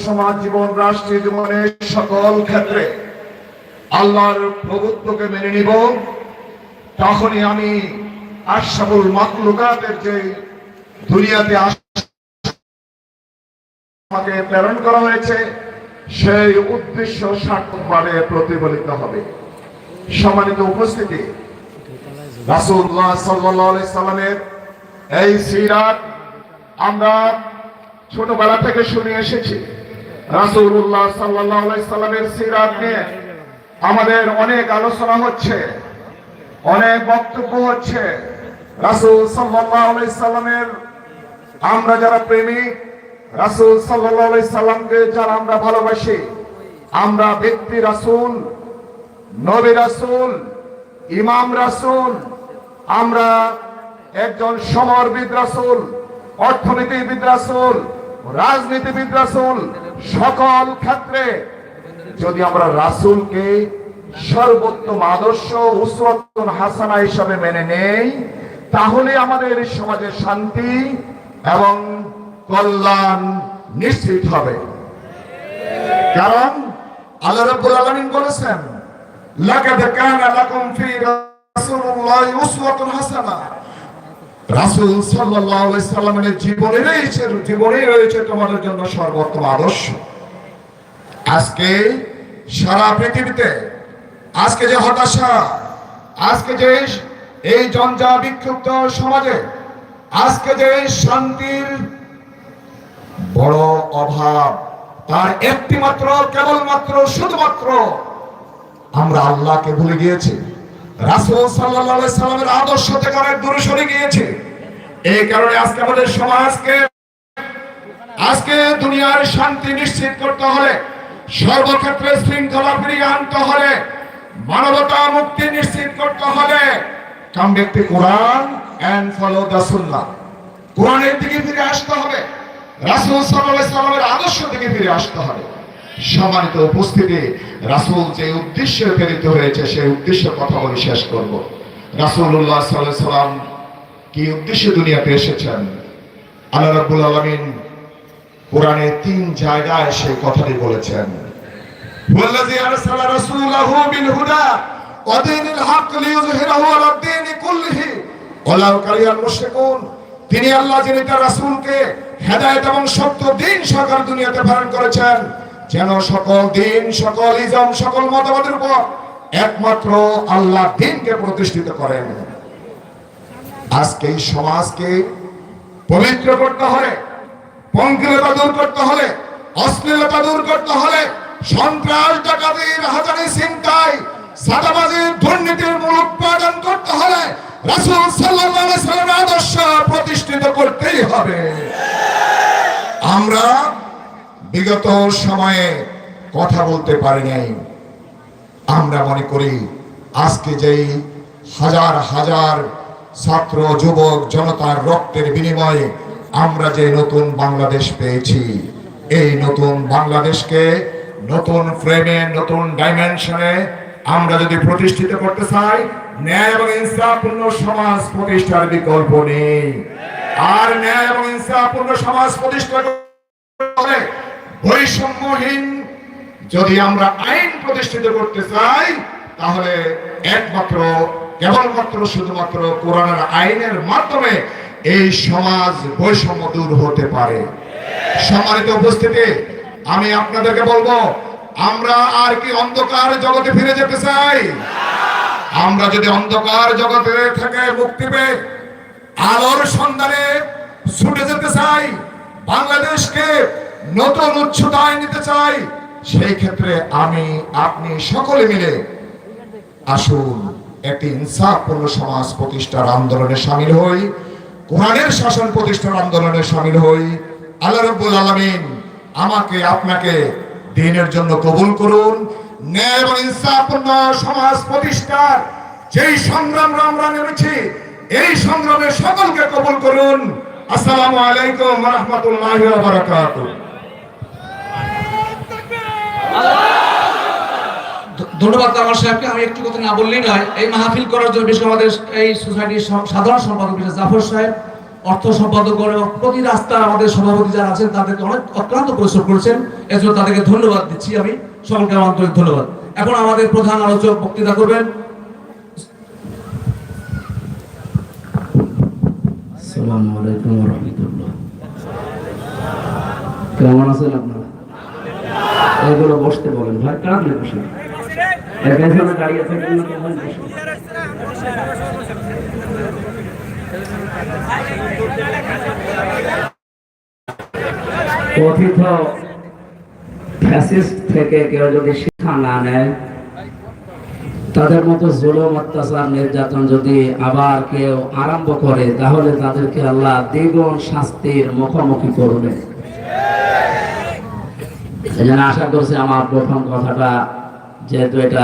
সমাজ জীবন, রাষ্ট্রীয় জীবনে সকল ক্ষেত্রে আল্লাহর প্রভুত্বকে মেনে নিব, তখনই আমি আশরাফুল মাখলুকাতের যে দুনিয়াতে আমাকে প্রেরণ করা হয়েছে সেই উদ্দেশ্য সার্থকভাবে প্রতিফলিত হবে। সম্মানিত উপস্থিতি, রাসূলুল্লাহ সাল্লাল্লাহু আলাইহি সাল্লামের এই সিরাত আমরা ছোটবেলা থেকে শুনে এসেছি। রাসূলুল্লাহ সাল্লাল্লাহু আলাইহি সাল্লামের সিরাত নিয়ে আমাদের অনেক আলোচনা হচ্ছে, অনেক বক্তব্য হচ্ছে। রাসূল সাল্লাল্লাহু আলাইহি সাল্লামের আমরা যারা প্রেমিক, রাসূল সাল্লাল্লাহু আলাইহি সাল্লামকে যারা আমরা ভালোবাসি, আমরা ব্যক্তি রাসূল, নবী রাসূল, ইমাম রাসূল, আমরা একজন সমরবিদ রাসূল, অর্থনীতিবিদ রাসূল, রাজনীতিবিদ রাসূল, সকল ক্ষেত্রে যদি আমরা রাসূলকে সর্বোত্তম আদর্শ উসওয়াতুন হাসানা হিসাবে মেনে নেই, তাহলে আমাদের সমাজে শান্তি এবং কল্যাণ নিশ্চিত হবে। কারণ আল্লাহ রাব্বুল আলামিন বলেছেন, লাকাদ কানা লাকুম ফি রাসূলিল্লাহি উসওয়াতুন হাসানা। রাসূল সাল্লাল্লাহু আলাইহি সাল্লামের জীবনে রয়েছে তোমাদের জন্য সর্বোত্তম আদর্শ। আজকে সারা পৃথিবীতে আজকে যে হতাশা, আজকে যে এই জঞ্জা বিক্ষুব্ধ সমাজে আজকে যে শান্তির বড় অভাব, তার একটি মাত্র কেবলমাত্র শুধুমাত্র আমরা আল্লাহকে ভুলে গিয়েছি, রাসূল সাল্লাল্লাহু আলাইহি সাল্লামের আদর্শ থেকে অনেক দূরে সরে গিয়েছে। এই কারণে আজকে আমাদের সমাজকে, আজকে দুনিয়ার শান্তি নিশ্চিত করতে হলে, সর্বক্ষেত্রে শৃঙ্খলা ফিরিয়ে আনতে হলে, মানবতা মুক্তি নিশ্চিত করতে হলে, come back to Quran and follow the Sunnah. কোরআনের দিকে ফিরে আসতে হবে, রাসূল সাল্লাল্লাহু আলাইহি সাল্লামের আদর্শ থেকে ফিরে আসতে হবে। সম্মানিত উপস্থিতি, রাসূল যে উদ্দেশ্যে প্রেরিত হয়েছে সেই উদ্দেশ্যের কথা বলে শেষ করব। রাসূলুল্লাহ সাল্লাল্লাহু আলাইহি সাল্লাম কি উদ্দেশ্যে দুনিয়াতে এসেছেন, আল্লাহ রাব্বুল আলামিন কোরআনে 3 জায়গায় সেই কথাটি বলেছেন। ওয়াল্লাযী আরসালা রাসূলাহু বিল হুদা ওয়া দীনিল হক লিইয়ুযহিরাহু আলা দ্বীনি কুল্লিহি ওয়ালাউ কারিহাল মুশরিকুন। তিনি আল্লাহ, যিনি তার রাসূলকে হেদায়েত এবং সত্য দ্বীন সরকার দুনিয়াতে প্রেরণ করেছেন, যেন সকল দিন, সকল ইজম, সকল মতবাদের উপর একমাত্র আল্লাহ দ্বীনকে প্রতিষ্ঠিত করেন। আজকে এই সমাজকে পবিত্র করতে হলে, পঙ্কিলতা দূর করতে হলে, অশ্লীলতা দূর করতে হলে, সন্ত্রাস, ডাকাতি, রাহাজানি, ছিনতাই, সাদাবাজি, দুর্নীতির মূলোৎপাটন করতে হলে রাসূল সাল্লাল্লাহু আলাইহি সাল্লামের আদর্শ প্রতিষ্ঠিত করতেই হবে। আমরা বিগত সময়ে কথা বলতে পারি নাই। আমরা মনে করি আজকে যেই হাজার হাজার ছাত্র, যুবক, জনতার রক্তের বিনিময়ে আমরা যে নতুন বাংলাদেশ পেয়েছি, এই নতুন বাংলাদেশকে নতুন ফ্রেমে, নতুন ডাইমেনশনে আমরা যদি প্রতিষ্ঠিত করতে চাই, ন্যায় এবং ইনসাফপূর্ণ সমাজ প্রতিষ্ঠার বিকল্প নেই। আর ন্যায় এবং ইনসাফপূর্ণ সমাজ প্রতিষ্ঠা করে বৈষম্যহীন যদি আমরা আইন প্রতিষ্ঠিত করতে চাই, তাহলে একমাত্র কেবলমাত্র শুধুমাত্র কোরআনের আইনের মাধ্যমে এই সমাজ বৈষম্য দূর হতে পারে। সম্মানিত উপস্থিতি, আমি আপনাদেরকে বলবো, আমরা আর কি অন্ধকার জগতে ফিরে যেতে চাই? আমরা যদি অন্ধকার জগতে থেকে মুক্তি পেয়ে আলোর সন্ধানে ছুটে যেতে চাই, বাংলাদেশকে নতুন উচ্চতায় নিতে চাই, সেই ক্ষেত্রে আমি, আপনি সকলে মিলে আসুন একটি ইনসাফপূর্ণ সমাজ প্রতিষ্ঠার আন্দোলনে শামিল হই, কোরআনের শাসন প্রতিষ্ঠার আন্দোলনে শামিল হই। আল্লাহ রাব্বুল আলামিন আমাকে, আপনাকে দ্বীনের জন্য কবুল করুন। ন্যায় এবং ইনসাফপূর্ণ সমাজ প্রতিষ্ঠার যেই সংগ্রাম আমরা নেমেছি, এই সংগ্রামে সকলকে কবুল করুন। আসসালামু আলাইকুম ওয়া রাহমাতুল্লাহি ওয়া বারাকাতুহু। ধন্যবাদ আমার সাহেবকে। আমি একটু কথা না বললেই নয়, এই মাহফিল করার জন্য বিশেষ আমাদের এই সোসাইটির সাধারণ সম্পাদক জাফর সাহেব অর্থ সম্পাদক করে প্রতি রাস্তা আমাদের সভাপতি যারা আছেন তাদেরকে অনেক অক্লান্ত পরিশ্রম করেছেন, এজন্য তাদেরকে ধন্যবাদ দিচ্ছি। আমি সকলকে আমার আন্তরিক ধন্যবাদ। এখন আমাদের প্রধান আলোচক বক্তৃতা করবেন। আসসালামু আলাইকুম ওয়া রাহমাতুল্লাহ। কেমন আছেন আপনারা? এগুলো বসতে বলেন ভাই, কার না বসে এখানে দাঁড়িয়ে থাকেন না তো ভাই, বসুন। কথিত ফ্যাসিস্ট থেকে কেউ যদি শিক্ষা না নেয়, তাদের মতো জুলুম অত্যাচার নির্যাতন যদি আবার কেউ আরম্ভ করে, তাহলে তাদেরকে আল্লাহ দ্বিগুণ শাস্তির মুখোমুখি করবে। এই জন্য আশা করছি আমার প্রথম কথাটা যেহেতু এটা